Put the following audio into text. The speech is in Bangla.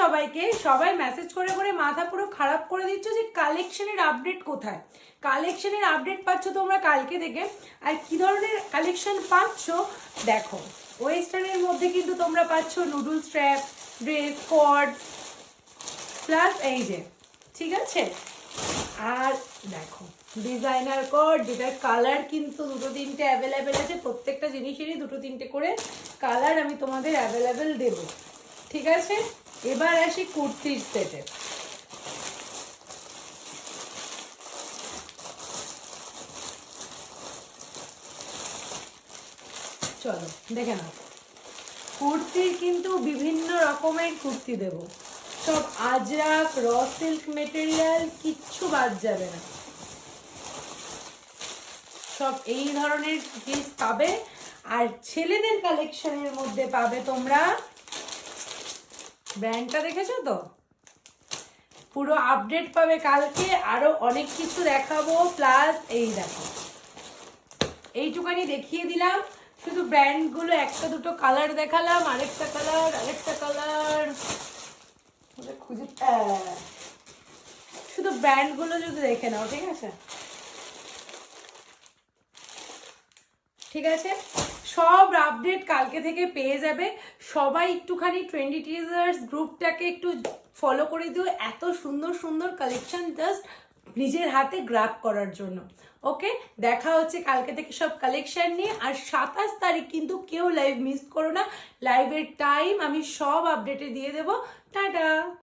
সবাইকে, সবাই মেসেজ করে করে মাথা পুরো খারাপ করে দিচ্ছ যে কালেকশনের আপডেট কোথায়। কালেকশনের আপডেট পাচ্ছ তোমরা কালকে থেকে। আর কি ধরনের কালেকশন পাচ্ছ দেখো, ওয়েস্টার্নের মধ্যে কিন্তু তোমরা পাচ্ছ noodle strap, dress, chords plus এই যে, ঠিক আছে। আর দেখো ডিজাইনার কট, যেটার কালার কিন্তু দুটো তিনটে অ্যাভেলেবেল আছে, প্রত্যেকটা জিনিসেরই দুটো তিনটে করে কালার আমি তোমাদের অ্যাভেলেবেল দেবো, ঠিক আছে। এবার আসি কুর্তির সেটে। চলো দেখে নাও, কুর্তির কিন্তু বিভিন্ন রকমের কুর্তি দেব, সব আজরাক র সিল্ক মেটেরিয়াল, কিচ্ছু বাদ যাবে না, সব এই ধরনের জিনিস পাবে। আর ছেলেদের কালেকশনের মধ্যে পাবে তোমরা, ব্র্যান্ডটা দেখেছো তো, পুরো আপডেট পাবে কালকে, আরো অনেক কিছু দেখাবো। প্লাস এই দেখো, এইটুকানি দেখিয়ে দিলাম, শুধু ব্র্যান্ডগুলো একটা দুটো কালার দেখালাম, আরেকটা কালার খুঁজে, শুধু ব্র্যান্ডগুলো যদি দেখে নাও, ঠিক আছে, ঠিক আছে। সব আপডেট কালকে থেকে পেয়ে যাবে। সবাই একটুখানি ট্রেন্ডি টিজার্স গ্রুপটাকে একটু ফলো করে দিও, এত সুন্দর সুন্দর কালেকশন জাস্ট নিজের হাতে গ্র্যাব করার জন্য। ওকে, দেখা হচ্ছে কালকে থেকে সব কালেকশন নিয়ে। আর 27 তারিখ কিন্তু কেউ লাইভ মিস করো না, লাইভের টাইম আমি সব আপডেটে দিয়ে দেবো। টাটা।